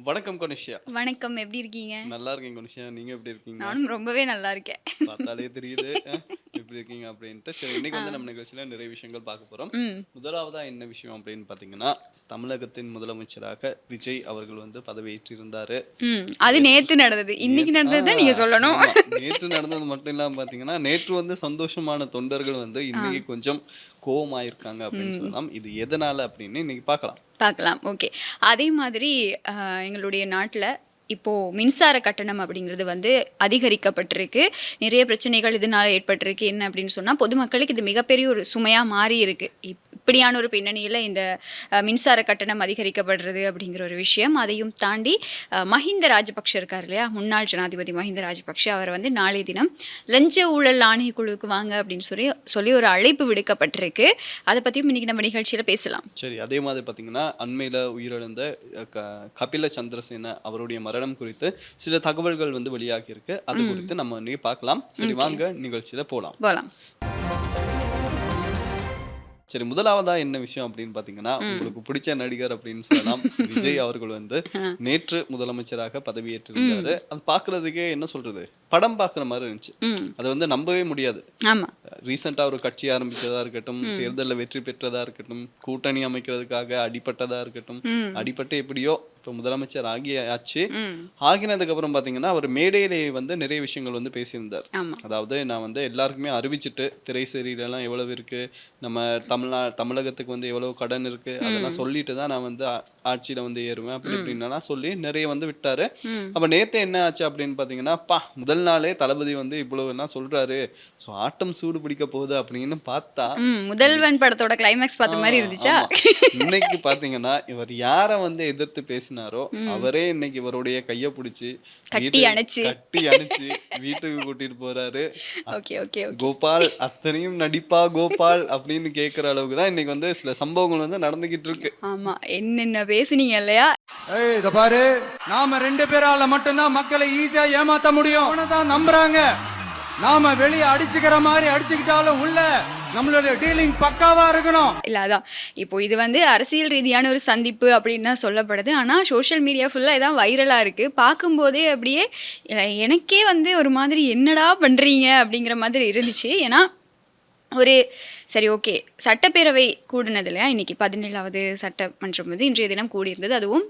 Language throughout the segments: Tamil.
வணக்கம் கனுஷ்யா. வணக்கம். எப்படி இருக்கீங்க? நல்லா இருக்கேன் கனுஷ்யா. நீங்க எப்படி இருக்கீங்க? நானும் ரொம்பவே நல்லா இருக்கேன். பார்த்தாலே தெரியுது எப்படி இருக்கீங்க அப்படின்ட்டு. சரி, இன்னைக்கு ஆ. வந்து நம்ம நிகழ்ச்சியில நிறைய விஷயங்கள் பார்க்க போறோம். ம். முதலாவதா என்ன விஷயம் அப்படின்னு பார்த்தீங்கன்னா, தமிழகத்தின் முதலமைச்சராக விஜய் அவர்கள் வந்து பதவியேற்றிருந்தாரு. ம். அது நேத்து நடந்தது. இன்னைக்கு நேத்து நடந்தது தான் நீங்க சொல்லணும். ஆமா. நேற்று நடந்தது மட்டும் இல்லாம பார்த்தீங்கன்னா, நேற்று வந்து சந்தோஷமான தொண்டர்கள் வந்து ஆ. இன்னைக்கு கொஞ்சம் கோவமாயிருக்காங்க அப்படின்னு ம். சொல்லலாம். இது எதனால அப்படின்னு இன்னைக்கு பார்க்கலாம். பார்க்கலாம். ஓகே. அதே மாதிரி எங்களுடைய நாட்ல இப்போ மின்சார கட்டணம் அப்படிங்கிறது வந்து அதிகரிக்கப்பட்டிருக்கு. நிறைய பிரச்சனைகள் இதனால ஏற்பட்டிருக்கு. என்ன அப்படின்னு சொன்னா, பொதுமக்களுக்கு இது மிகப்பெரிய ஒரு சுமையா மாறி இருக்கு. இப்படியான ஒரு பின்னணியில இந்த மின்சார கட்டணம் அதிகரிக்கப்படுறது அப்படிங்கிற ஒரு விஷயம். அதையும் தாண்டி மஹிந்த ராஜபக்ஷ இருக்கார் இல்லையா? முன்னாள் ஜனாதிபதி மஹிந்த ராஜபக்ஷ அவர் வந்து நாளைய தினம் லஞ்ச ஊழல் ஆணையக்குழுவுக்கு வாங்க அப்படின்னு சொல்லி சொல்லி ஒரு அழைப்பு விடுக்கப்பட்டிருக்கு. அதை பத்தியும் இன்னைக்கு நம்ம நிகழ்ச்சியில பேசலாம். சரி, அதே மாதிரி பார்த்தீங்கன்னா, அண்மையில உயிரிழந்த கபில சந்திரசேன அவருடைய மரணம் குறித்து சில தகவல்கள் வந்து வெளியாகி இருக்கு. அது குறித்து நம்ம இன்னைக்கு பார்க்கலாம். சரி, வாங்க நிகழ்ச்சியில போலாம். போலாம். சரி, முதலாவதா என்ன விஷயம் அப்படின்னு பார்த்தீங்கன்னா, உங்களுக்கு பிடிச்ச நடிகர் அப்படின்னு சொல்லலாம். விஜய் அவர்கள் வந்து நேற்று முதலமைச்சராக பதவியேற்றிருந்தாரு. அது பார்க்கறதுக்கே என்ன சொல்றது, படம் பார்க்குற மாதிரி இருந்துச்சு. ம். அதை வந்து நம்பவே முடியாது. ஆமா. ரீசெண்டா ஒரு கட்சி ஆரம்பிச்சதா இருக்கட்டும், தேர்தலில் வெற்றி பெற்றதா இருக்கட்டும், கூட்டணி அமைக்கிறதுக்காக அடிபட்டதா இருக்கட்டும், அடிபட்டு எப்படியோ இப்போ முதலமைச்சர் ஆச்சு. ஆகினதுக்கு அப்புறம் பாத்தீங்கன்னா, அவர் மேடையிலேயே வந்து நிறைய விஷயங்கள் வந்து பேசியிருந்தார். ஆமா. அதாவது, நான் வந்து எல்லாருக்குமே அறிவிச்சுட்டு திரைசேரியிலலாம் எவ்வளவு இருக்கு, நம்ம தமிழகத்துக்கு வந்து எவ்வளவு கடன் இருக்கு, அதெல்லாம் சொல்லிட்டு தான் நான் வந்து ஆட்சியில வந்து ஏறுவேன் அப்படி இப்படின்னா சொல்லி நிறைய வந்து விட்டாரு. அப்ப நேத்து என்ன ஆச்சு அப்படின்னு பாத்தீங்கன்னா, முதல் நாளே தளபதி வந்து இவ்வளவு என்ன சொல்றாரு, ஸோ ஆட்டம் சூடு பிடிக்க போகுது அப்படின்னு பார்த்தா, முதல்வன் படத்தோட கிளைமேக்ஸ் பார்த்த மாதிரி இருந்துச்சா? இன்னைக்கு பாத்தீங்கன்னா, இவர் யார வந்து எதிர்த்து பேசினாரோ அவரே இன்னைக்கு இவருடைய கைய பிடிச்சி கட்டி அணைச்சு வீட்டுக்கு கூட்டிட்டு போறாரு. Okay okay. கோபால், அத்தனையும் நடிப்பா கோபால் அப்படின்னு கேக்குற அளவுக்கு தான் இன்னைக்கு வந்து சில சம்பவங்கள் வந்து நடந்துகிட்டு இருக்கு. ஆமா, என்னென்ன பேசுனீங்க இல்லையா? இத பாரு, நாம 2 பேரால மட்டும்தான் மக்களை ஈஸியா ஏமாத்த முடியும் தான் நம்புறாங்க. நாம வெளியே அடிச்சுக்கிற மாதிரி அடிச்சுக்கிட்டாலும் உள்ள நம்மளோட டீலிங் பக்காவா இருக்கணும். இல்ல, அதான் இப்போ இது வந்து அரசியல் ரீதியான ஒரு சந்திப்பு அப்படின்னு தான் சொல்லப்படுது. ஆனா சோஷியல் மீடியா ஃபுல்லா இதான் வைரலா இருக்கு. பார்க்கும்போதே அப்படியே எனக்கே வந்து ஒரு மாதிரி என்னடா பண்றீங்க அப்படிங்கிற மாதிரி இருந்துச்சு. ஏன்னா ஒரு சரி, ஓகே, சட்டப்பேரவை கூடினது இல்லையா? இன்னைக்கு 17வது சட்டமன்றம் வந்து இன்றைய தினம் கூடியிருந்தது. அதுவும்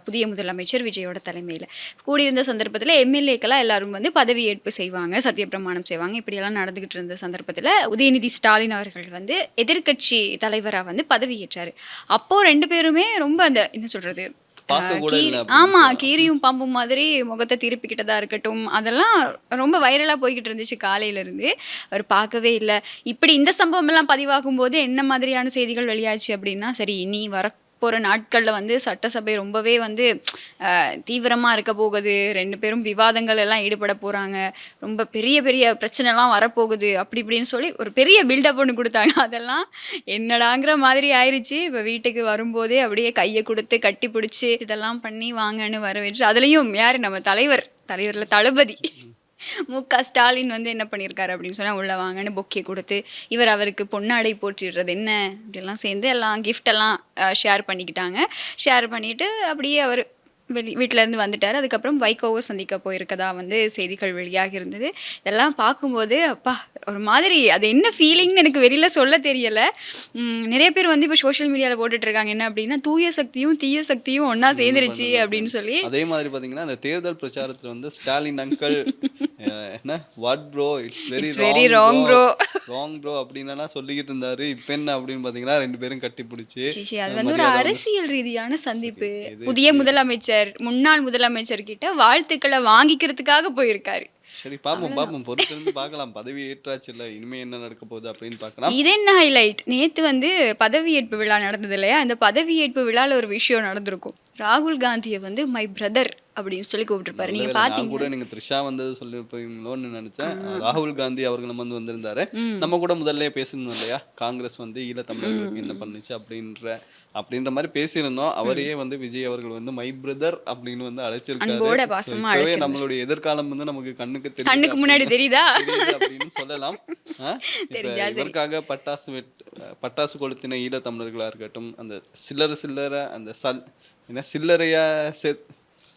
புதிய முதலமைச்சர் விஜயோட தலைமையில் கூடியிருந்த சந்தர்ப்பத்தில் எம்எல்ஏக்கெல்லாம் எல்லாரும் வந்து பதவியேற்பு செய்வாங்க, சத்தியப்பிரமாணம் செய்வாங்க. இப்படியெல்லாம் நடந்துகிட்டு இருந்த சந்தர்ப்பத்தில் உதயநிதி ஸ்டாலின் அவர்கள் வந்து எதிர்கட்சி தலைவராக வந்து பதவியேற்றாரு. அப்போ 2 பேருமே ரொம்ப அந்த என்ன சொல்றது, ஆமா, கீரியும் பாம்பும் மாதிரி முகத்தை திருப்பிக்கிட்டதா இருக்கட்டும், அதெல்லாம் ரொம்ப வைரலா போய்கிட்டு இருந்துச்சு காலையில இருந்து. அவர் பார்க்கவே இல்லை. இப்படி இந்த சம்பவம் எல்லாம் பதிவாகும் போது என்ன மாதிரியான செய்திகள் வெளியாச்சு அப்படின்னா, சரி, இனி வரப்போற நாட்கள்ல வந்து சட்டசபை ரொம்பவே வந்து தீவிரமா இருக்க போகுது, 2 பேரும் விவாதங்கள் எல்லாம் ஈடுபட போறாங்க, ரொம்ப பெரிய பெரிய பிரச்சனை எல்லாம் வரப்போகுது அப்படி இப்படின்னு சொல்லி ஒரு பெரிய பில்டப் ஒன்று கொடுத்தாங்க. அதெல்லாம் என்னடாங்கிற மாதிரி ஆயிடுச்சு. இப்போ வீட்டுக்கு வரும்போதே அப்படியே கையை கொடுத்து கட்டி பிடிச்சி இதெல்லாம் பண்ணி வாங்கன்னு வரவேற்று, அதுலயும் யாரு, நம்ம தலைவர்ல தளபதி மு.க. ஸ்டாலின் வந்து என்ன பண்ணியிருக்காரு அப்படின்னு சொன்னால், உள்ள வாங்கன்னு பொக்கே கொடுத்து அவருக்கு பொன்னாடை போற்றிடுறது என்ன இப்படியெல்லாம் சேர்ந்து எல்லாம் கிஃப்ட் எல்லாம் ஷேர் பண்ணிக்கிட்டாங்க. ஷேர் பண்ணிட்டு அப்படியே அவர் வீட்டிலேருந்து வந்துட்டார். அதுக்கப்புறம் வைகோவை சந்திக்க போயிருக்கதா வந்து செய்திகள் வெளியாக இருந்தது. இதெல்லாம் பார்க்கும்போது அப்பா, ஒரு மாதிரி அது என்ன ஃபீலிங்னு எனக்கு வெளியில் சொல்ல தெரியலை. நிறைய பேர் வந்து இப்போ சோஷியல் மீடியாவில் போட்டுட்ருக்காங்க என்ன அப்படின்னா, தூய சக்தியும் தீய சக்தியும் ஒன்றா சேர்ந்துருச்சு அப்படின்னு சொல்லி. அதே மாதிரி பார்த்தீங்கன்னா, அந்த தேர்தல் பிரச்சாரத்தில் வந்து ஸ்டாலின் அங்கிள் என்ன what bro, it's very wrong bro அப்படின்னு சொல்லிக்கிட்டு இருந்தாரு. இப்போ என்ன அப்படின்னு பார்த்தீங்கன்னா, 2 பேரும் கட்டி பிடிச்சி, அது வந்து ஒரு அரசியல் ரீதியான சந்திப்பு. புதிய முதலமைச்சர், முன்னாள் முதலமைச்சர் கிட்ட வாழ்த்துக்களை வாங்கிக்கிறதுக்காக போயிருக்காரு. சரி, பாப்போம் பொறுத்திருந்து பார்க்கலாம். பதவி ஏற்றாச்சு இல்ல, இனிமே என்ன நடக்க போகுது அப்படின்னு பார்க்கலாம். இது என்ன ஹைலைட், நேத்து வந்து பதவியேற்பு விழா நடந்தது இல்லையா? அந்த பதவியேற்பு விழால ஒரு விஷயம் நடந்திருக்கும். ராகுல் காந்தியை வந்து மை பிரதர் அப்படின்னு சொல்லி கூப்பிட்டுருப்பாரு. நீங்க பாத்தீங்க கூட, நீங்க த்ரிஷா வந்தது சொல்லிருப்பீங்களோன்னு நினைச்சேன். ராகுல் காந்தி அவர்கள் வந்து வந்திருந்தாரு. நம்ம கூட முதல்ல பேசியிருந்தோம் இல்லையா, காங்கிரஸ் வந்து ஈழத்தமிழர்களுக்கு என்ன பண்ணுச்சு அப்படின்ற மாதிரி பேசியிருந்தோம். அவரையே வந்து விஜய் அவர்கள் வந்து மை பிரதர் அப்படின்னு வந்து அழைச்சிருக்காரு. நம்மளுடைய எதிர்காலம் வந்து நமக்கு கண்ணுக்கு முன்னாடி தெரியுதா அப்படின்னு சொல்லலாம். இதற்காக பட்டாசு கொளுத்தின ஈழத்தமிழர்களா இருக்கட்டும், அந்த சில்லறை அந்த சில்லறையா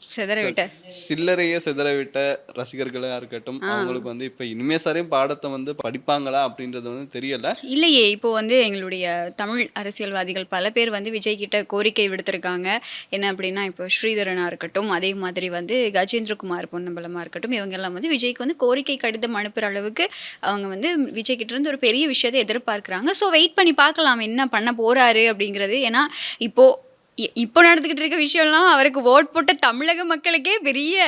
சிதறவிட்ட சில்லறையை சிதறவிட்ட ரசிகர்களா இருக்கட்டும், அவங்களுக்கு வந்து இப்ப இனிமே சரி பாடத்தை வந்து படிப்பாங்களா அப்படின்றது வந்து தெரியல. இல்லையே இப்போ வந்து எங்களுடைய தமிழ் அரசியல்வாதிகள் பல பேர் வந்து விஜய் கிட்ட கோரிக்கை விடுத்திருக்காங்க. என்ன அப்படின்னா இப்போ ஸ்ரீதரனா இருக்கட்டும், அதே மாதிரி வந்து கஜேந்திரகுமார் பொன்னம்பலமா இருக்கட்டும், இவங்க எல்லாம் வந்து விஜய்க்கு வந்து கோரிக்கை கடிதம் அனுப்புற அளவுக்கு அவங்க வந்து விஜய் கிட்ட இருந்து ஒரு பெரிய விஷயத்தை எதிர்பார்க்குறாங்க. ஸோ வெயிட் பண்ணி பார்க்கலாம் என்ன பண்ண போறாரு அப்படிங்கிறது. ஏன்னா இப்போ இப்போ நடந்துக்கிட்டு இருக்க விஷயம்லாம் அவருக்கு ஓட் போட்ட தமிழக மக்களுக்கே பெரிய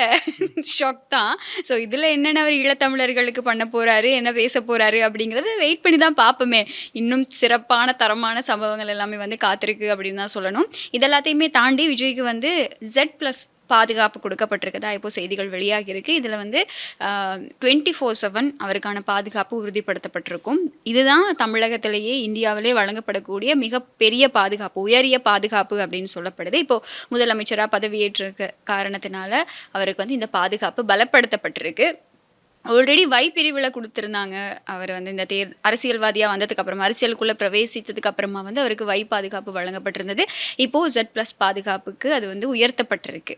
ஷாக் தான். ஸோ இதில் என்னென்ன அவர் ஈழத்தமிழர்களுக்கு பண்ண போறாரு, என்ன பேச போறாரு அப்படிங்கிறத வெயிட் பண்ணி தான் பார்ப்போமே. இன்னும் சிறப்பான தரமான சம்பவங்கள் எல்லாமே வந்து காத்திருக்கு அப்படின்னு தான் சொல்லணும். இதெல்லாத்தையுமே தாண்டி விஜய்க்கு வந்து Z+ பாதுகாப்பு கொடுக்கப்பட்டிருக்குதா இப்போ செய்திகள் வெளியாகி இருக்கு. இதில் வந்து 24/7 அவருக்கான பாதுகாப்பு உறுதிப்படுத்தப்பட்டிருக்கும். இதுதான் தமிழகத்திலேயே இந்தியாவிலே வழங்கப்படக்கூடிய மிகப்பெரிய பாதுகாப்பு, உயரிய பாதுகாப்பு அப்படின்னு சொல்லப்படுது. இப்போ முதலமைச்சராக பதவியேற்ற காரணத்தினால அவருக்கு வந்து இந்த பாதுகாப்பு பலப்படுத்தப்பட்டிருக்கு. ஆல்ரெடி பிரிவில் கொடுத்துருந்தாங்க. அவர் வந்து இந்த அரசியல்வாதியாக வந்ததுக்கு அப்புறமா, அரசியலுக்குள்ளே பிரவேசித்ததுக்கு அப்புறமா வந்து அவருக்கு பாதுகாப்பு வழங்கப்பட்டிருந்தது. இப்போது Z+ பாதுகாப்புக்கு அது வந்து உயர்த்தப்பட்டிருக்கு.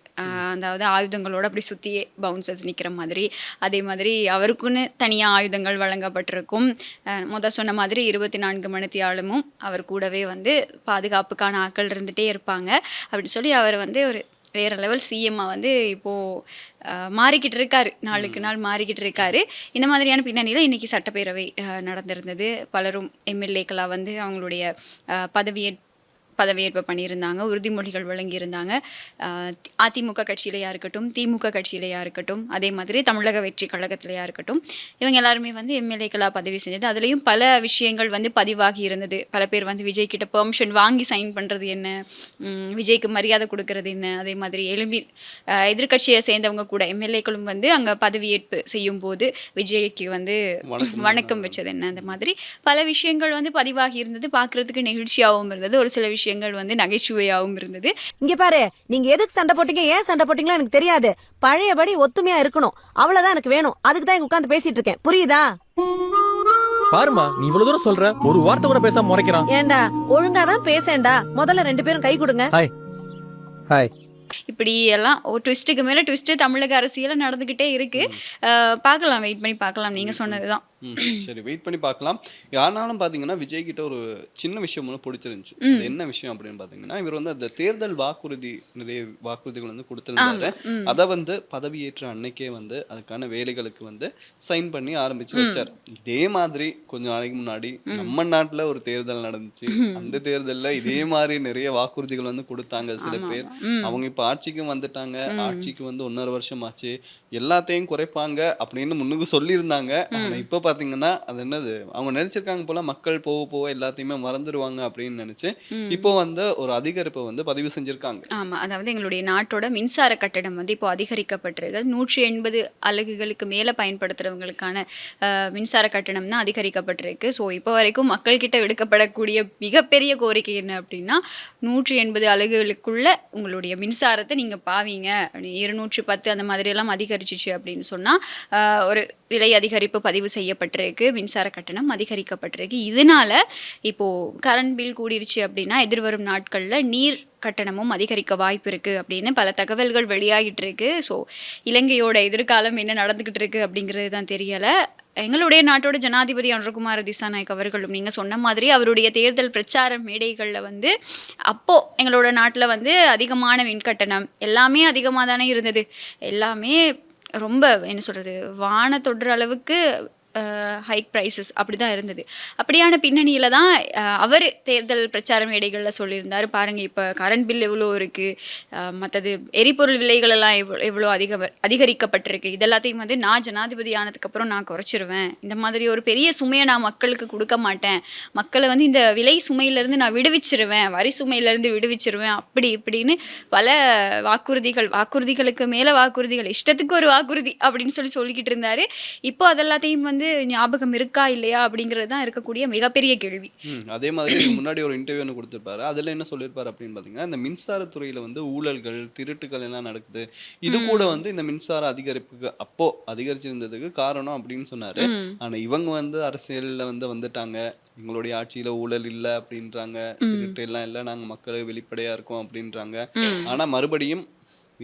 அதாவது ஆயுதங்களோடு அப்படி சுற்றியே பவுன்சர்ஸ் நிற்கிற மாதிரி, அதே மாதிரி அவருக்குன்னு தனியாக ஆயுதங்கள் வழங்கப்பட்டிருக்கும். சொன்ன மாதிரி 24 மணித்தியாலமும் அவர் கூடவே வந்து பாதுகாப்புக்கான ஆட்கள் இருந்துகிட்டே இருப்பாங்க அப்படின்னு சொல்லி அவர் வந்து ஒரு வேற லெவல் சிஎம்மா வந்து இப்போது மாறிக்கிட்டு இருக்காரு. நாளுக்கு நாள் மாறிக்கிட்டு இருக்காரு. இந்த மாதிரியான பின்னணியில் இன்றைக்கி சட்டப்பேரவை நடந்திருந்தது. பலரும் எம்எல்ஏக்களாக வந்து அவங்களுடைய பதவியேற்பு பண்ணியிருந்தாங்க, உறுதிமொழிகள் வழங்கியிருந்தாங்க. அதிமுக கட்சியிலையா இருக்கட்டும், திமுக கட்சியிலையா இருக்கட்டும், அதே மாதிரி தமிழக வெற்றி கழகத்திலையா இருக்கட்டும், இவங்க எல்லாருமே வந்து எம்எல்ஏக்களாக பதவி செஞ்சது. அதுலேயும் பல விஷயங்கள் வந்து பதிவாகி இருந்தது. பல பேர் வந்து விஜய் கிட்ட பெர்மிஷன் வாங்கி சைன் பண்ணுறது என்ன, விஜய்க்கு மரியாதை கொடுக்கறது என்ன, அதே மாதிரி எதிர்கட்சியை சேர்ந்தவங்க கூட எம்எல்ஏக்களும் வந்து அங்கே பதவியேற்பு செய்யும் போது விஜய்க்கு வந்து வணக்கம் வச்சது என்ன, அந்த மாதிரி பல விஷயங்கள் வந்து பதிவாகி இருந்தது. பார்க்குறதுக்கு நெகிழ்ச்சியாகவும் இருந்தது, ஒரு சில விஷயங்கள் வந்து நகைச்சுவையாகவும் இருந்தது. இங்க பாரு, நீங்க எதுக்கு சண்டை போட்டீங்க, ஏன் சண்டை போட்டீங்களா எனக்கு தெரியாது. பழையபடி ஒத்துமையா இருக்கணும், அவ்வளவுதான் எனக்கு வேணும். அதுக்கு தான் இங்க உட்கார்ந்து பேசிட்டு இருக்கேன், புரியுதா? பாருமா, நீ இவ்வளவு தூரம் சொல்ற, ஒரு வார்த்தை கூட பேசாம முறைக்கிறான். ஏண்டா ஒழுங்கா தான் பேசேன்டா. முதல்ல 2 பேரும் கை கொடுங்க. Hi hi. இப்படி எல்லாம் ஒரு ட்விஸ்ட்டுக்கு மேலே ட்விஸ்ட்டு தமிழக அரசியலில் நடந்துக்கிட்டே இருக்கு. பார்க்கலாம், வெயிட் பண்ணி பார்க்கலாம். நீங்கள் சொன்னது தான். சரி, வெயிட் பண்ணி பார்க்கலாம். ஆனாலும் பார்த்தீங்கன்னா விஜய் கிட்ட ஒரு சின்ன விஷயம் ஒன்று பிடிச்சிருந்துச்சு. அது என்ன விஷயம் அப்படின்னு பார்த்தீங்கன்னா, இவர் வந்து அந்த தேர்தல் நிறைய வாக்குறுதிகள் வந்து கொடுத்துருந்தாரு. அதை வந்து பதவியேற்ற அன்னைக்கே வந்து அதுக்கான வேலைகளுக்கு வந்து சைன் பண்ணி ஆரம்பிச்சு வச்சார். இதே மாதிரி கொஞ்ச நாளைக்கு முன்னாடி நம்ம நாட்டில் ஒரு தேர்தல் நடந்துச்சு. அந்த தேர்தலில் இதே மாதிரி நிறைய வாக்குறுதிகள் வந்து கொடுத்தாங்க சில பேர். அவங்க இப்போ ஆட்சிக்கும் வந்துட்டாங்க. ஆட்சிக்கு வந்து 1.5 வருஷம் ஆச்சு. எல்லாத்தையும் குறைப்பாங்க அப்படின்னு முன்னுக்கு சொல்லியிருந்தாங்க. ஆனால் இப்போ பார்த்தீங்கன்னா அது என்னது, அவங்க நினைச்சிருக்காங்க போல மக்கள் போக போக எல்லாத்தையுமே மறந்துடுவாங்க அப்படின்னு நினைச்சு இப்போ வந்து ஒரு அதிகரிப்பை வந்து பதிவு செஞ்சிருக்காங்க. ஆமா, அதாவது எங்களுடைய நாட்டோட மின்சார கட்டணம் வந்து இப்போ அதிகரிக்கப்பட்டிருக்கு. 180 அலகுகளுக்கு மேல பயன்படுத்துறவங்களுக்கான மின்சார கட்டணம் தான் அதிகரிக்கப்பட்டிருக்கு. ஸோ இப்போ வரைக்கும் மக்கள் கிட்ட விடுக்கப்படக்கூடிய மிகப்பெரிய கோரிக்கை என்ன அப்படின்னா, 180 அலகுகளுக்குள்ள உங்களுடைய மின்சாரத்தை நீங்க பாவீங்க. 210 அந்த மாதிரி எல்லாம் அதிகரிச்சிச்சு அப்படின்னு சொன்னா ஒரு விலை அதிகரிப்பு பதிவு செய்யப்பட்டிருக்கு, மின்சார கட்டணம் அதிகரிக்கப்பட்டிருக்கு. இதனால இப்போ கரண்ட் பில் கூடிருச்சு அப்படின்னா எதிர்வரும் நாட்களில் நீர் கட்டணமும் அதிகரிக்க வாய்ப்பு இருக்குது அப்படின்னு பல தகவல்கள் வெளியாகிட்டு இருக்கு. ஸோ இலங்கையோட எதிர்காலம் என்ன நடந்துக்கிட்டு இருக்கு அப்படிங்கிறது தான் தெரியலை. எங்களுடைய நாட்டோட ஜனாதிபதி அனுரகுமார திசாநாயக் அவர்களும் நீங்கள் சொன்ன மாதிரி அவருடைய தேர்தல் பிரச்சார மேடைகளில் வந்து அப்போது எங்களோட நாட்டில் வந்து அதிகமான மின்கட்டணம் எல்லாமே அதிகமாக தானே இருந்தது. எல்லாமே ரொம்ப என்ன சொல்கிறது, வான தொடுற அளவுக்கு ஹைக் ப்ரைஸஸ் அப்படி தான் இருந்தது. அப்படியான பின்னணியில் தான் அவர் தேர்தல் பிரச்சார மேடைகளில் சொல்லியிருந்தார், பாருங்கள் இப்போ கரண்ட் பில் எவ்வளோ இருக்குது, மற்றது எரிபொருள் விலைகளெல்லாம் எவ்வளோ அதிகரிக்கப்பட்டிருக்கு, இதெல்லாத்தையும் வந்து நான் ஜனாதிபதி ஆனதுக்கப்புறம் நான் குறைச்சிருவேன், இந்த மாதிரி ஒரு பெரிய சுமையை நான் மக்களுக்கு கொடுக்க மாட்டேன், மக்களை வந்து இந்த விலை சுமையிலேருந்து நான் விடுவிச்சிருவேன், வரி சுமையிலேருந்து விடுவிச்சிருவேன், அப்படி இப்படின்னு பல வாக்குறுதிகளுக்கு மேலே வாக்குறுதிகள், இஷ்டத்துக்கு ஒரு வாக்குறுதி அப்படின்னு சொல்லிக்கிட்டு இருந்தார். இப்போ அதெல்லாத்தையும் வந்து ஞாபகம் இருக்கா இல்லையா அப்படிங்கிறது தான் இருக்கக்கூடிய மிகப்பெரிய கேள்வி. அதே மாதிரி முன்னாடி ஒரு இன்டர்வியூ ஒன்று கொடுத்துருப்பாரு. அதில் என்ன சொல்லியிருப்பாரு அப்படின்னு பார்த்தீங்கன்னா, இந்த மின்சாரத்துறையில் வந்து ஊழல்கள் திருட்டுகள் எல்லாம் நடக்குது, இது கூட வந்து இந்த மின்சார அதிகரிப்புக்கு அப்போ அதிகரிச்சிருந்ததுக்கு காரணம் அப்படின்னு சொன்னாரு. ஆனா இவங்க வந்து அரசியல்ல வந்துட்டாங்க, எங்களுடைய ஆட்சியில ஊழல் இல்லை அப்படின்றாங்க, திருட்டு எல்லாம் இல்லை, நாங்க மக்களுக்கு வெளிப்படையா இருக்கோம் அப்படின்றாங்க. ஆனா மறுபடியும்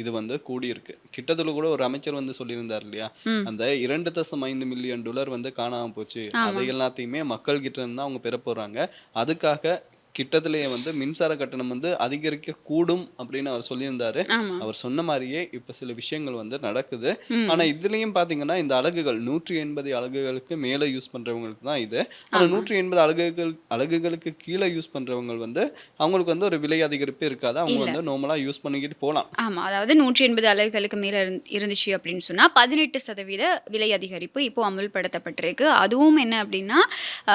இது வந்து கூடியிருக்கு. கிட்டத்தட்ட கூட ஒரு அமைச்சர் வந்து சொல்லியிருந்தார் இல்லையா, அந்த 2.5 மில்லியன் டாலர் வந்து காணாம போச்சு, அதை எல்லாத்தையுமே மக்கள் கிட்ட இருந்து தான் அவங்க பெற போறாங்க. அதுக்காக கிட்டத்திலேயே வந்து மின்சார கட்டணம் வந்து அதிகரிக்க கூடும் அப்படின்னு அவர் சொல்லியிருந்தாரு. ஆமா. அவர் சொன்ன மாதிரியே இப்ப சில விஷயங்கள் வந்து நடக்குது. ஆனா இதுலயும் பாத்தீங்கன்னா இந்த அலகுகள் 180 அலகுகளுக்கு மேல யூஸ் பண்றவங்களுக்கு தான் இது. ஆனா 180 அலகுகளுக்கு கீழே யூஸ் பண்றவங்க வந்து அவங்களுக்கு வந்து ஒரு விலை அதிகரிப்பு இருக்காது. அவங்க வந்து நார்மலா யூஸ் பண்ணிக்கிட்டு போலாம். ஆமா. அதாவது 180 அலகுகளுக்கு மேல இருந்துச்சு அப்படின்னு சொன்னா 18% விலை அதிகரிப்பு இப்போ அமுல்படுத்தப்பட்டிருக்கு. அதுவும் என்ன அப்படின்னா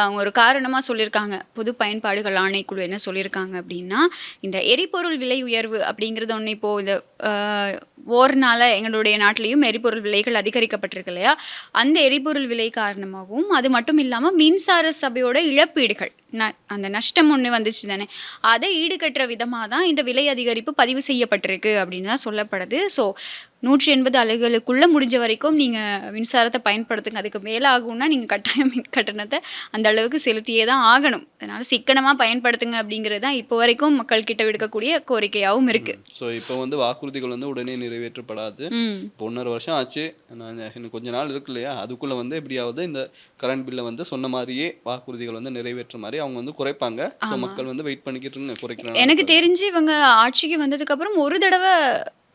அவங்க ஒரு காரணமா சொல்லியிருக்காங்க. பொது பயன்பாடுகள் ஆணைக்குழு என்ன சொல்லியிருக்காங்க அப்படின்னா, இந்த எரிபொருள் விலை உயர்வு அப்படிங்கிறது ஒன்று இப்போ இந்த ஓர்னால எங்களுடைய நாட்டிலையும் எரிபொருள் விலைகள் அதிகரிக்கப்பட்டிருக்கு இல்லையா, அந்த எரிபொருள் விலை காரணமாகவும் அது மட்டும் இல்லாமல் மின்சார சபையோட இழப்பீடுகள் அந்த நஷ்டம் ஒன்று வந்துச்சு தானே, அதை ஈடுகட்டுற விதமாக தான் இந்த விலை அதிகரிப்பு பதிவு செய்யப்பட்டிருக்கு அப்படின்னு தான் சொல்லப்படுது. ஸோ 180 அலகுகளுக்குள்ளே முடிஞ்ச வரைக்கும் நீங்கள் மின்சாரத்தை பயன்படுத்துங்க. அதுக்கு மேலே ஆகும்னா நீங்கள் கட்டாயம் மின் கட்டணத்தை அந்த அளவுக்கு செலுத்தியே தான் ஆகணும். அதனால் சிக்கனமாக பயன்படுத்துங்க அப்படிங்கிறது தான் இப்போ வரைக்கும் மக்கள் கிட்ட விடுக்கக்கூடிய கோரிக்கையாகவும் இருக்குது. ஸோ இப்போ வந்து வாக்குறுதிகள் வந்து உடனே நிறைவேற்றப்படாது. இப்போ 1.5 வருஷம் ஆச்சு, இன்னும் கொஞ்ச நாள் இருக்கு இல்லையா, அதுக்குள்ளே வந்து எப்படியாவது இந்த கரண்ட் பில்லை வந்து சொன்ன மாதிரியே வாக்குறுதிகள் வந்து நிறைவேற்ற மாதிரி அவங்க வந்து குறைப்பாங்க. ஸோ மக்கள் வந்து வெயிட் பண்ணிக்கிட்டு இருங்க குறைக்கிறாங்க. எனக்கு தெரிஞ்சு இவங்க ஆட்சிக்கு வந்ததுக்கப்புறம் ஒரு தடவை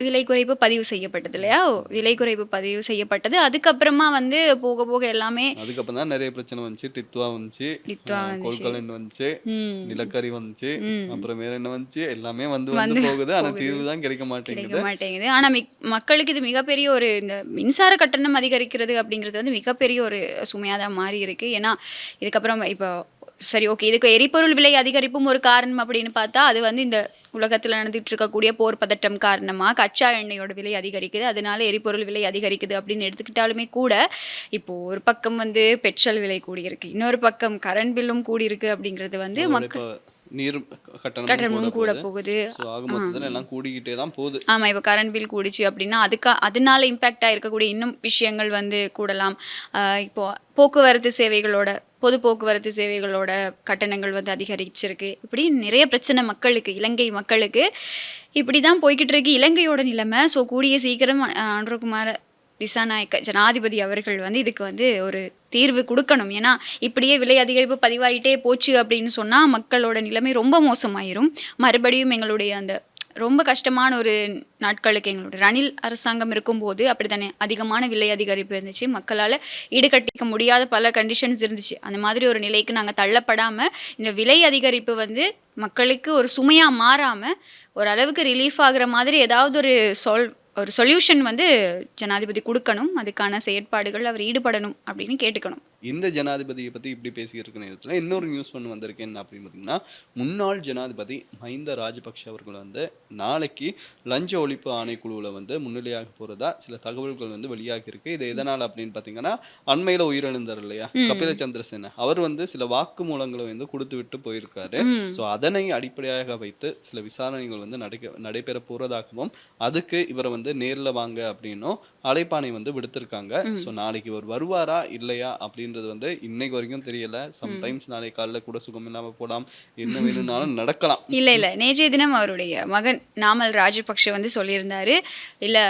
விலை குறைப்பு பதிவு செய்யப்பட்டது இல்லையா, விலை குறைப்பு பதிவு செய்யப்பட்டது. அதுக்கப்புறமா வந்து போக போக எல்லாமே அதுக்கப்புறம் தான் நிறைய பிரச்சனை வந்துச்சு. டித்வா வந்துச்சு, கோல்கலன் வந்துச்சு, நிலக்கரி வந்துச்சு, அப்புறம் வேற என்ன வந்துச்சு, எல்லாமே வந்து போகுது. ஆனா தீர்வு தான் கிடைக்க மாட்டேங்குது. ஆனா மக்களுக்கு இது மிகப்பெரிய ஒரு இந்த மின்சார கட்டணம் அதிகரிக்கிறது அப்படிங்கிறது வந்து மிகப்பெரிய ஒரு சுமையாக தான் மாறி இருக்கு. ஏன்னா இதுக்கப்புறம் இப்போ சரி ஓகே, இதுக்கு எரிபொருள் விலை அதிகரிப்பும் ஒரு காரணம் அப்படின்னு பார்த்தா அது வந்து இந்த உலகத்தில் நடந்துட்டு இருக்கக்கூடிய போர் பதட்டம் காரணமாக கச்சா எண்ணெயோட விலை அதிகரிக்குது, அதனால எரிபொருள் விலை அதிகரிக்குது அப்படின்னு எடுத்துக்கிட்டாலுமே கூட இப்போ ஒரு பக்கம் வந்து பெட்ரோல் விலை கூடியிருக்கு, இன்னொரு பக்கம் கரண்ட் பில்லும் கூடியிருக்கு அப்படிங்கிறது வந்து மக்கள் நீர் கட்டணமும் கூட போகுது. எல்லாம் கூடிக்கிட்டே தான் போகுது. ஆமா, இப்போ கரண்ட் பில் கூடிச்சு அப்படின்னா அதனால இம்பாக்ட் ஆயிருக்கக்கூடிய இன்னும் விஷயங்கள் வந்து கூடலாம். இப்போ போக்குவரத்து சேவைகளோட பொது போக்குவரத்து சேவைகளோட கட்டணங்கள் வந்து அதிகரிச்சிருக்கு. இப்படி நிறைய பிரச்சனை மக்களுக்கு, இலங்கை மக்களுக்கு இப்படி தான் போய்கிட்டு இருக்கு இலங்கையோட நிலைமை. ஸோ கூடிய சீக்கிரம் அனுரகுமார திசாநாயக்க ஜனாதிபதி அவர்கள் வந்து இதுக்கு வந்து ஒரு தீர்வு கொடுக்கணும். ஏன்னா இப்படியே விலை அதிகரிப்பு பதிவாயிட்டே போச்சு அப்படின்னு சொன்னால் மக்களோட நிலைமை ரொம்ப மோசமாயிரும். மறுபடியும் எங்களுடைய அந்த ரொம்ப கஷ்டமான ஒரு நாட்களுக்கு எங்களுடைய ரணில் அரசாங்கம் இருக்கும்போது அப்படி தானே அதிகமான விலை அதிகரிப்பு இருந்துச்சு, மக்களால் ஈடுகட்டிக்க முடியாத பல கண்டிஷன்ஸ் இருந்துச்சு. அந்த மாதிரி ஒரு நிலைக்கு நாங்கள் தள்ளப்படாமல் இந்த விலை அதிகரிப்பு வந்து மக்களுக்கு ஒரு சுமையாக மாறாமல் ஓரளவுக்கு ரிலீஃப் ஆகுற மாதிரி ஏதாவது ஒரு சொல்யூஷன் வந்து ஜனாதிபதி கொடுக்கணும். அதுக்கான செயற்பாடுகள் அவர் ஈடுபடணும் அப்படின்னு கேட்டுக்கணும். இந்த ஜனாதிபதியை பற்றி இப்படி பேசியிருக்க நேரத்தில் இன்னொரு நியூஸ் பண்ண வந்திருக்கு. என்ன அப்படின்னு பார்த்தீங்கன்னா, முன்னாள் ஜனாதிபதி மஹிந்த ராஜபக்ஷ அவர்கள் வந்து நாளைக்கு லஞ்ச ஒழிப்பு ஆணைக்குழுவில் வந்து முன்னிலையாக போகிறதா சில தகவல்கள் வந்து வெளியாகி இருக்கு. இது எதனால் அப்படின்னு பார்த்தீங்கன்னா, அண்மையில் உயிரிழந்தார் இல்லையா கபில சந்திரசேன, அவர் வந்து சில வாக்குமூலங்களை வந்து கொடுத்து விட்டு போயிருக்காரு. ஸோ அதனை அடிப்படையாக வைத்து சில விசாரணைகள் வந்து நடைபெற போகிறதாகவும் அதுக்கு இவரை வந்து நேரில் வாங்க அப்படின்னும் அழைப்பானை வந்து விடுத்திருக்காங்க. ஸோ நாளைக்கு இவர் வருவாரா இல்லையா அப்படின்றது வந்து இன்னைக்கு வரைக்கும் தெரியல. சம்டைம்ஸ் நாளை காலையில் கூட சுகம் இல்லாமல் போலாம், என்ன வேணும்னாலும் நடக்கலாம். இல்லை நேற்றைய தினம் அவருடைய மகன் நாமல் ராஜபக்ஷ வந்து சொல்லியிருந்தாரு, இல்லை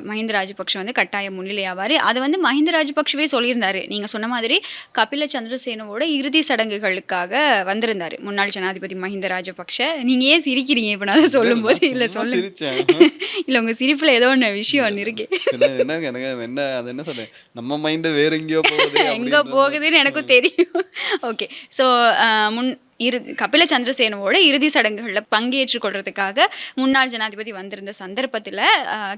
மஹிந்த ராஜபக்ஷ வந்து கட்டாயம் முன்னிலையாவார். அது வந்து மஹிந்த ராஜபக்ஷவே சொல்லியிருந்தாரு. நீங்கள் சொன்ன மாதிரி கபில சந்திரசேனவோட இறுதி சடங்குகளுக்காக வந்திருந்தாரு முன்னாள் ஜனாதிபதி மஹிந்த ராஜபக்ஷ. நீங்கள் ஏன் சிரிக்கிறீங்க இப்போ நான் சொல்லும் போது? இல்லை சொல்லுங்க. இல்லை உங்கள் சிரிப்பில் ஏதோ ஒன்று விஷயம் ஒன்று இருக்கு. என்ன அது என்ன சொல்றேன், நம்ம மைண்ட் வேற எங்கேயோ போகுது, எங்க போகுதுன்னு எனக்கும் தெரியும். ஓகே, ஸோ கபில சந்திரசேனவோட இறுதி சடங்குகளில் பங்கேற்றுக் கொள்றதுக்காக முன்னாள் ஜனாதிபதி வந்திருந்த சந்தர்ப்பத்தில்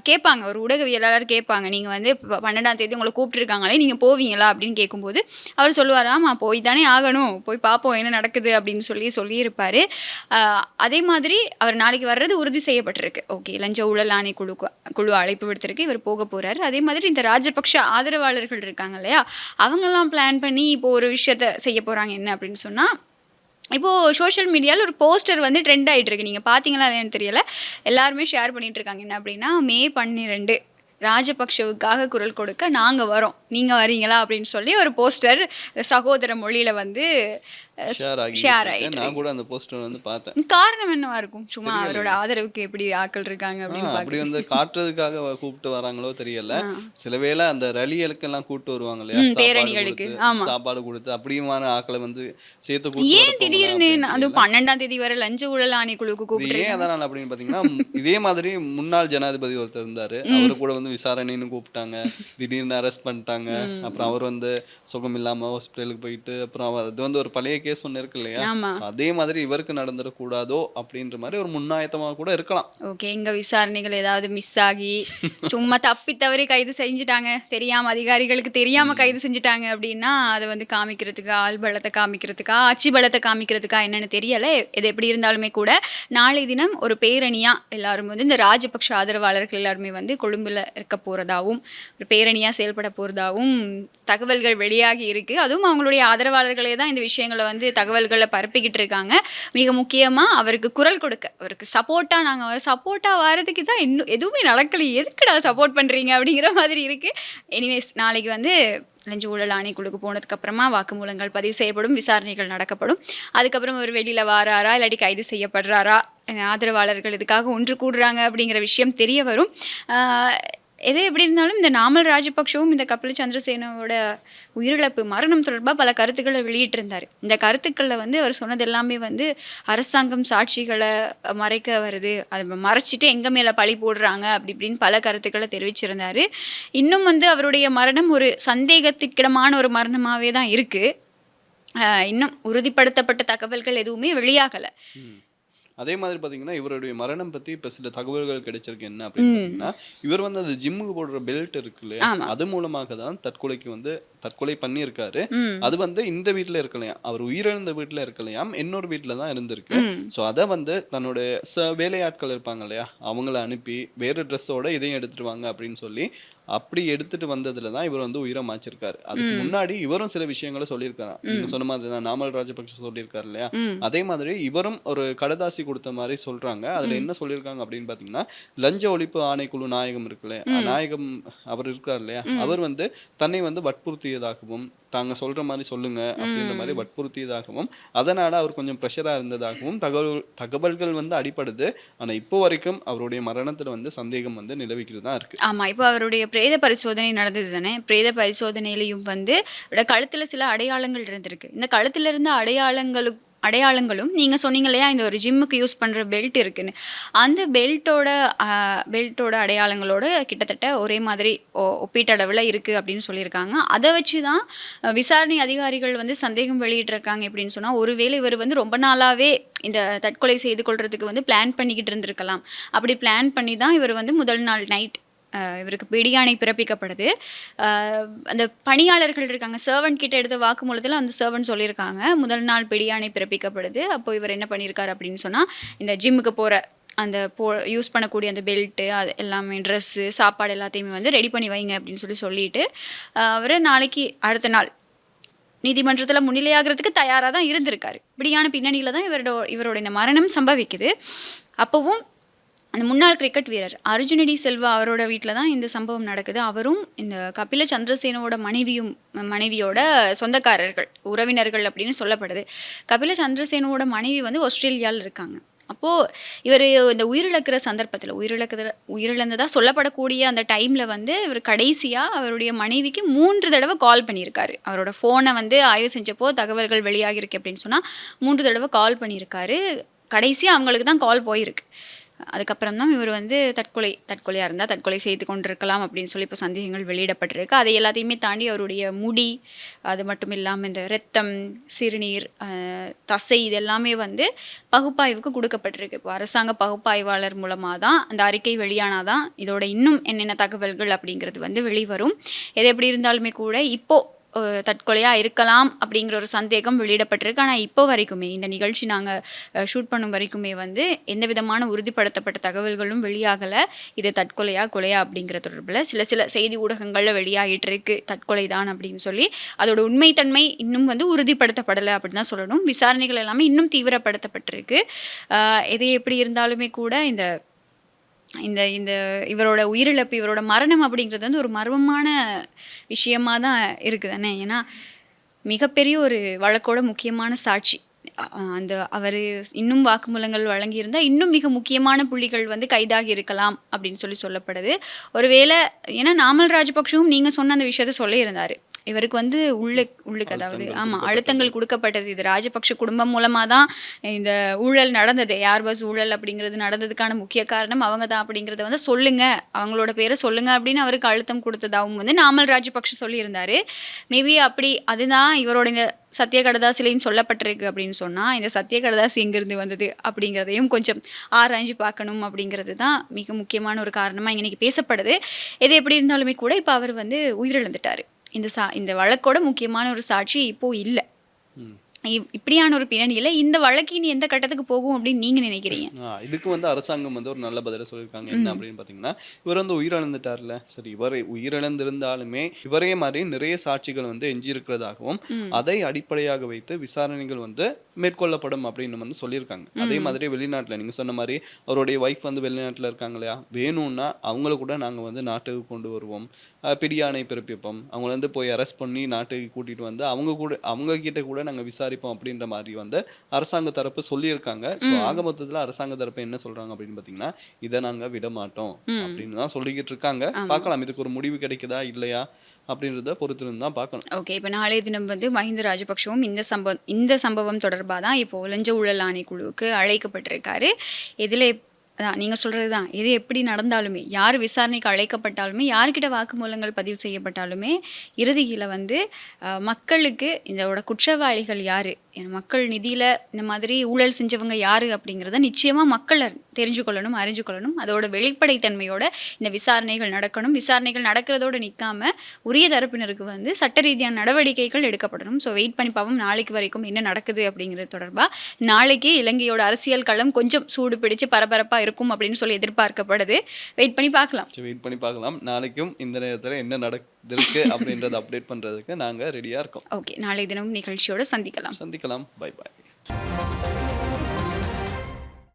கேட்பாங்க, ஒரு ஊடகவியலாளர் கேட்பாங்க, நீங்கள் வந்து 12ஆம் தேதி உங்களை கூப்பிட்டுருக்காங்களே நீங்கள் போவீங்களா அப்படின்னு கேட்கும்போது அவர் சொல்லுவார், ஆமாம் போய் தானே ஆகணும், போய் பார்ப்போம் என்ன நடக்குது அப்படின்னு சொல்லியிருப்பார். அதே மாதிரி அவர் நாளைக்கு வர்றது உறுதி செய்யப்பட்டிருக்கு. ஓகே, லஞ்ச ஊழல் ஆணை குழு அழைப்பு விடுத்திருக்கு, இவர் போக போகிறாரு. அதே மாதிரி இந்த ராஜபக்ஷ ஆதரவாளர்கள் இருக்காங்க இல்லையா, அவங்கெல்லாம் பிளான் பண்ணி இப்போ ஒரு விஷயத்த செய்ய போகிறாங்க. என்ன அப்படின்னு சொன்னால், இப்போது சோஷியல் மீடியாவில் ஒரு போஸ்டர் வந்து ட்ரெண்ட் ஆகிட்டு இருக்கு. நீங்கள் பார்த்தீங்களா என்னன்னு தெரியல, எல்லாருமே ஷேர் பண்ணிட்டு இருக்காங்க. என்ன அப்படின்னா, மே 12 ராஜபக்ஷவுக்காக குரல் கொடுக்க நாங்கள் வரோம், நீங்கள் வரீங்களா அப்படின்னு சொல்லி ஒரு போஸ்டர் சகோதர மொழியில் வந்து ஷேர் ஷேர் ஆகி ஆயிட்டு நான் கூட அந்த போஸ்டர் வந்து பார்த்தேன். காரணம் என்னவா இருக்கும்? சும்மா அவரோட ஆதரவுக்கு எப்படி ஆட்கள் இருக்காங்க அப்படின்னு அப்படி வந்து காட்டுறதுக்காக கூப்பிட்டு வராங்களோ தெரியல. சில வேளை அந்த ரலிகளுக்கெல்லாம் கூப்பிட்டு வருவாங்க இல்லையா, பேரணிகளுக்கு. ஆமா. சாப்பாடு கொடுத்து அப்படியுமான ஆட்களை வந்து சேர்த்து கூப்பிட்டு ஏன் திடீர்னு அது 12ஆம் தேதி வரை லஞ்ச ஊழல் ஆணைக்குழுக்கு இது கூப்பிட்டு ஏன் அதனால அப்படின்னு பாத்தீங்கன்னா, இதே மாதிரி முன்னாள் ஜனாதிபதி ஒருத்தர் இருந்தாரு. அவரு கூட வந்து விசாரணைன்னு கூப்பிட்டாங்க, திடீர்னு அரெஸ்ட் பண்ணிட்டாங்க. அப்புறம் அவர் வந்து சுகம் இல்லாம ஹாஸ்பிட்டலுக்கு போயிட்டு, அப்புறம் அது வந்து ஒரு பழைய கேஸ் ஒண்ணு இருக்கு இல்லையா, ஆமா. So அதே மாதிரி இவருக்கு நடந்துடக்கூடாதோ அப்படின்ற மாதிரி ஒரு முன்னாயத்தமா கூட இருக்கலாம். ஓகே, இங்க விசாரணைகள் ஏதாவது மிஸ் ஆகி சும்மா தப்பி தவறி கைது செஞ்சுட்டாங்க, தெரியாம அதிகாரிகளுக்கு தெரியாம கைது செஞ்சுட்டாங்க அப்படின்னா அதை வந்து காமிக்கிறதுக்கா, ஆள் பலத்தை காமிக்கிறதுக்கா, ஆட்சி பலத்தை காமிக்கிறதுக்கா என்னன்னு தெரியல. இது எப்படி இருந்தாலுமே கூட நாளை தினம் ஒரு பேரணியா எல்லாரும் வந்து இந்த ராஜபக்ஷ ஆதரவாளர்கள் எல்லாருமே வந்து கொழும்புல இருக்க போறதாவும், ஒரு பேரணியா செயல்பட போறதாவும் தகவல்கள் வெளியாகி இருக்கு. அதுவும் அவங்களுடைய ஆதரவாளர்களே தான் இந்த விஷயங்களை வந்து தகவல்களை பரப்பிக்கிட்டு இருக்காங்க. மிக முக்கியமா அவருக்கு குரல் கொடுக்க, அவருக்கு சப்போர்ட்டா, நாங்க சப்போர்ட்டா வரதுக்கு தான் இன்னும் எதுவுமே நடக்கல, எதுக்குடா சப்போர்ட் பண்றீங்க அப்படிங்கிற மாதிரி இருக்கு. எனிவேஸ், நாளைக்கு வந்து லஞ்ச ஊழல் ஆணைக்குழுக்கு போனதுக்கு அப்புறமா வாக்குமூலங்கள் பதிவு செய்யப்படும், விசாரணைகள் நடக்கப்படும். அதுக்கப்புறம் ஒரு வெளியில வாராரா இல்லாட்டி கைது செய்யப்படுறாரா, ஆதரவாளர்கள் இதுக்காக ஒன்று கூடுறாங்க அப்படிங்கிற விஷயம் தெரிய வரும். எது எப்படி இருந்தாலும் இந்த நாமல் ராஜபக்ஷவும் இந்த கபில சந்திரசேனாவோட உயிரிழப்பு மரணம் தொடர்பாக பல கருத்துக்களை வெளியிட்டிருந்தார். இந்த கருத்துக்களில் வந்து அவர் சொன்னது எல்லாமே வந்து அரசாங்கம் சாட்சிகளை மறைக்க வருது, அதை மறைச்சிட்டு எங்க மேலே பழி போடுறாங்க அப்படி இப்படின்னு பல கருத்துக்களை தெரிவிச்சிருந்தார். இன்னும் வந்து அவருடைய மரணம் ஒரு சந்தேகத்திற்கிடமான ஒரு மரணமாகவே தான் இருக்குது. இன்னும் உறுதிப்படுத்தப்பட்ட தகவல்கள் எதுவுமே வெளியாகலை. அதே மாதிரி பாத்தீங்கன்னா இவருடைய மரணம் பத்தி இப்ப சில தகவல்கள் கிடைச்சிருக்கு. என்ன அப்படின்னு பாத்தீங்கன்னா, இவர் வந்து அந்த ஜிம்முக்கு போடுற பெல்ட் இருக்கு இல்லையா, அது மூலமாக தான் தற்கொலைக்கு வந்து தற்கொலை பண்ணியிருக்காரு. அது வந்து இந்த வீட்டுல இருக்கலையாம், அவர் உயிரிழந்த வீட்டுல இருக்கலையாம், இன்னொரு வீட்டுல தான் இருந்திருக்கு. ஸோ அதை வந்து தன்னுடைய வேலையாட்கள் இருப்பாங்க இல்லையா, அவங்கள அனுப்பி வேறு ட்ரெஸ்ஸோட இதையும் எடுத்துட்டு வாங்க அப்படின்னு சொல்லி அப்படி எடுத்துட்டு வந்ததுல தான் இவர் வந்து உயிரை மாச்சிருக்காரு. அதுக்கு முன்னாடி இவரும் சில விஷயங்களை சொல்லியிருக்காரு. நீங்க சொன்ன மாதிரி தான் நாமல் ராஜபக்ஷ சொல்லியிருக்காரு இல்லையா, அதே மாதிரி இவரும் ஒரு கடதாசி கொடுத்த மாதிரி சொல்றாங்க. அதுல என்ன சொல்லியிருக்காங்க அப்படின்னு பாத்தீங்கன்னா, லஞ்ச ஒழிப்பு ஆணைக்குழு நாயகம் இருக்குல்ல, நாயகம் அவர் இருக்கார் இல்லையா, அவர் வந்து தன்னை வந்து வற்புறுத்தியதாகவும், தாங்க சொல்ற மாதிரி சொல்லுங்க அப்படின்ற மாதிரி வற்புறுத்தியதாகவும், அதனால அவர் கொஞ்சம் ப்ரெஷரா இருந்ததாகவும் தகவல்கள் வந்து அடிப்படுது. ஆனா இப்போ வரைக்கும் அவருடைய மரணத்துல வந்து சந்தேகம் வந்து நிலவிக்கிறது தான் இருக்கு. ஆமா, இப்போ அவருடைய பிரேத பரிசோதனை நடந்தது தானே. பிரேத பரிசோதனையிலையும் வந்து கழுத்துல சில அடையாளங்கள் இருந்திருக்கு. இந்த கழுத்துல இருந்த அடையாளங்களும் நீங்கள் சொன்னீங்க இல்லையா, இந்த ஒரு ஜிம்முக்கு யூஸ் பண்ணுற பெல்ட் இருக்குன்னு, அந்த பெல்ட்டோட அடையாளங்களோட கிட்டத்தட்ட ஒரே மாதிரி ஒப்பீட்டளவில் இருக்குது அப்படின்னு சொல்லியிருக்காங்க. அதை வச்சு தான் விசாரணை அதிகாரிகள் வந்து சந்தேகம் வெளியிட்டிருக்காங்க. எப்படின்னு சொன்னால், ஒருவேளை இவர் வந்து ரொம்ப நாளாகவே இந்த தற்கொலை செய்து கொள்றதுக்கு வந்து பிளான் பண்ணிக்கிட்டு இருந்திருக்கலாம். அப்படி பிளான் பண்ணி தான் இவர் வந்து முதல் நாள் நைட் இவருக்கு பிடியாணை பிறப்பிக்கப்படுது. அந்த பணியாளர்கள் இருக்காங்க, சர்வன்ட் கிட்ட எடுத்த வாக்குமூலத்தில் அந்த சர்வன்ட் சொல்லியிருக்காங்க முதல் நாள் பிடியாணை பிறப்பிக்கப்படுது. அப்போ இவர் என்ன பண்ணியிருக்காரு அப்படின்னு சொன்னால், இந்த ஜிம்முக்கு போகிற அந்த யூஸ் பண்ணக்கூடிய அந்த பெல்ட்டு, அது எல்லாமே ட்ரெஸ்ஸு, சாப்பாடு எல்லாத்தையுமே வந்து ரெடி பண்ணி வைங்க அப்படின்னு சொல்லிட்டு அவர் நாளைக்கு அடுத்த நாள் நீதிமன்றத்தில் முன்னிலையாகிறதுக்கு தயாராக தான் இருந்திருக்காரு. இப்படியான பின்னணியில் தான் இவரோட இந்த மரணம் சம்பவிக்குது. அப்போவும் அந்த முன்னாள் கிரிக்கெட் வீரர் அர்ஜுனடி செல்வா அவரோட வீட்டில் தான் இந்த சம்பவம் நடக்குது. அவரும் இந்த கபில சந்திரசேனோட மனைவியோட சொந்தக்காரர்கள், உறவினர்கள் அப்படின்னு சொல்லப்படுது. கபில சந்திரசேனோட மனைவி வந்து ஆஸ்திரேலியாவில் இருக்காங்க. அப்போது இவர் இந்த உயிரிழக்கிற சந்தர்ப்பத்தில் உயிரிழந்ததாக சொல்லப்படக்கூடிய அந்த டைமில் வந்து இவர் கடைசியாக அவருடைய மனைவிக்கு 3 தடவை கால் பண்ணியிருக்காரு. அவரோட ஃபோனை வந்து ஆய்வு செஞ்சப்போ தகவல்கள் வெளியாகிருக்கு அப்படின்னு சொன்னால் 3 தடவை கால் பண்ணியிருக்காரு. கடைசியாக அவங்களுக்கு தான் கால் போயிருக்கு. அதுக்கப்புறம் தான் இவர் வந்து தற்கொலையாக இருந்தால் தற்கொலை செய்து கொண்டிருக்கலாம் அப்படின்னு சொல்லி இப்போ சந்தேகங்கள் வெளியிடப்பட்டிருக்கு. அதை எல்லாத்தையுமே தாண்டி அவருடைய முடி, அது மட்டும் இல்லாமல் இந்த இரத்தம், சிறுநீர், தசை, இது எல்லாமே வந்து பகுப்பாய்வுக்கு கொடுக்கப்பட்டிருக்கு. இப்போ அரசாங்க பகுப்பாய்வாளர் மூலமாக தான் அந்த அறிக்கை வெளியானாதான் இதோட இன்னும் என்னென்ன தகவல்கள் அப்படிங்கிறது வந்து வெளிவரும். எது எப்படி இருந்தாலுமே கூட இப்போது தற்கொலையாக இருக்கலாம் அப்படிங்கிற ஒரு சந்தேகம் வெளியிடப்பட்டிருக்கு. ஆனால் இப்போ வரைக்குமே, இந்த நிகழ்ச்சி நாங்கள் ஷூட் பண்ணும் வரைக்குமே வந்து எந்த விதமான உறுதிப்படுத்தப்பட்ட தகவல்களும் வெளியாகலை. இது தற்கொலையா கொலையா அப்படிங்கிற தொடர்பில் சில செய்தி ஊடகங்களில் வெளியாகிட்டு இருக்கு தற்கொலை தான் அப்படின்னு சொல்லி. அதோட உண்மைத்தன்மை இன்னும் வந்து உறுதிப்படுத்தப்படலை அப்படின்னு தான் சொல்லணும். விசாரணைகள் எல்லாமே இன்னும் தீவிரப்படுத்தப்பட்டிருக்கு. எது எப்படி இருந்தாலுமே கூட இந்த இந்த இந்த இவரோட உயிரிழப்பு, இவரோட மரணம் அப்படிங்கிறது வந்து ஒரு மர்மமான விஷயமாக தான் இருக்குது தானே. ஏன்னா மிகப்பெரிய ஒரு வழக்கோட முக்கியமான சாட்சி. அந்த அவர் இன்னும் வாக்குமூலங்கள் வழங்கியிருந்தா இன்னும் மிக முக்கியமான புள்ளிகள் வந்து கைதாகி இருக்கலாம் அப்படின்னு சொல்லப்படுது. ஒருவேளை ஏன்னா நாமல் ராஜபக்ஷவும் நீங்கள் சொன்ன அந்த விஷயத்த சொல்லியிருந்தார். இவருக்கு வந்து உள்ளுக்கு அதாவது அழுத்தங்கள் கொடுக்கப்பட்டது. இது ராஜபக்ஷ குடும்பம் மூலமாக தான் இந்த ஊழல் நடந்தது, ஏர்பஸ் ஊழல் அப்படிங்கிறது நடந்ததுக்கான முக்கிய காரணம் அவங்க தான் அப்படிங்கிறத வந்து சொல்லுங்க, அவங்களோட பேரை சொல்லுங்க அப்படின்னு அவருக்கு அழுத்தம் கொடுத்ததாகவும் வந்து நாமல் ராஜபக்ஷ சொல்லியிருந்தாரு. மேபி அப்படி அதுதான் இவரோட இந்த சத்திய கடதாசிலையும் சொல்லப்பட்டிருக்கு அப்படின்னு சொன்னால் இந்த சத்திய கடதாசி எங்கேருந்து வந்தது அப்படிங்கிறதையும் கொஞ்சம் ஆராய்ஞ்சு பார்க்கணும் அப்படிங்கிறது தான் மிக முக்கியமான ஒரு காரணமாக இன்னைக்கு பேசப்படுது. எது எப்படி இருந்தாலுமே கூட இப்போ அவர் வந்து உயிரிழந்துட்டார். இந்த வழக்கோட முக்கியமான ஒரு சாட்சி இப்போ இல்லை. இப்படியான ஒரு பின்னணியில் இந்த வழக்கு இனி எந்த கட்டத்துக்கு போகும் அப்படின்னு நீங்க நினைக்கிறீங்க? இதுக்கு வந்து அரசாங்கம் வந்து ஒரு நல்ல பதில சொல்லியிருக்காங்க. என்ன அப்படின்னு பார்த்தீங்கன்னா, இவர் வந்து உயிரிழந்துட்டார்ல, சரி இவர் உயிரிழந்திருந்தாலுமே இவரே மாதிரி நிறைய சாட்சிகள் வந்து எஞ்சி இருக்கிறதாகவும் அதை அடிப்படையாக வைத்து விசாரணைகள் வந்து மேற்கொள்ளப்படும் அப்படின்னு வந்து சொல்லியிருக்காங்க. அதே மாதிரி வெளிநாட்டில் நீங்க சொன்ன மாதிரி அவருடைய ஒய்ஃப் வந்து வெளிநாட்டில் இருக்காங்க இல்லையா, வேணும்னா அவங்கள கூட நாங்கள் வந்து நாட்டுக்கு கொண்டு வருவோம், பிடியாணை பிறப்பிப்போம், அவங்கள வந்து போய் அரெஸ்ட் பண்ணி நாட்டுக்கு கூட்டிட்டு வந்து அவங்க கிட்ட கூட நாங்கள் விசாரிப்போம் அப்படின்ற மாதிரி வந்து அரசாங்க தரப்பு சொல்லியிருக்காங்க. ஸோ ஆக மொத்தத்தில் அரசாங்க தரப்பு என்ன சொல்றாங்க அப்படின்னு பார்த்தீங்கன்னா, இதை நாங்கள் விட மாட்டோம் அப்படின்னு தான் சொல்லிக்கிட்டு இருக்காங்க. பார்க்கலாம் இதுக்கு ஒரு முடிவு கிடைக்குதா இல்லையா அப்படின்றத பொறுத்திருந்து தான் பார்க்கணும். ஓகே, இப்போ நாளைய தினம் வந்து மஹிந்த ராஜபக்ஷவும் இந்த சம்பவம் தொடர்பாக தான் இப்போ லஞ்ச ஊழல் ஆணைக்குழுவுக்கு அழைக்கப்பட்டிருக்காரு. இதில் அதான் நீங்கள் சொல்கிறது தான், எது எப்படி நடந்தாலுமே யார் விசாரணைக்கு அழைக்கப்பட்டாலுமே யார்கிட்ட வாக்குமூலங்கள் பதிவு செய்யப்பட்டாலுமே இறுதியில் வந்து மக்களுக்கு இதோட குற்றவாளிகள் யார், மக்கள் நிதியில் இந்த மாதிரி ஊழல் செஞ்சவங்க யார் அப்படிங்கிறத நிச்சயமாக மக்கள் தெரிஞ்சுக்கொள்ளணும், அறிஞ்சுக்கொள்ளணும். அதோட வெளிப்படைத்தன்மையோட இந்த விசாரணைகள் நடக்கணும். விசாரணைகள் நடக்கிறதோடு நிற்காம உரிய தரப்பினருக்கு வந்து சட்ட ரீதியான நடவடிக்கைகள் எடுக்கப்படணும். ஸோ வெயிட் பண்ணி பார்ப்போம் நாளைக்கு வரைக்கும் என்ன நடக்குது அப்படிங்கிறது தொடர்பாக. நாளைக்கு இலங்கையோட அரசியல் களம் கொஞ்சம் சூடு பிடிச்சு பரபரப்பாக இருக்கும் அப்படின்னு சொல்லி எதிர்பார்க்கப்படுது. வெயிட் பண்ணி பார்க்கலாம். நாளைக்கும் இந்த நேரத்தில் என்ன நடக்குது அப்படின்றத அப்டேட் பண்ணுறதுக்கு நாங்கள் ரெடியாக இருக்கோம். ஓகே, நாளை தினம் நிகழ்ச்சியோட சந்திக்கலாம். Bye bye.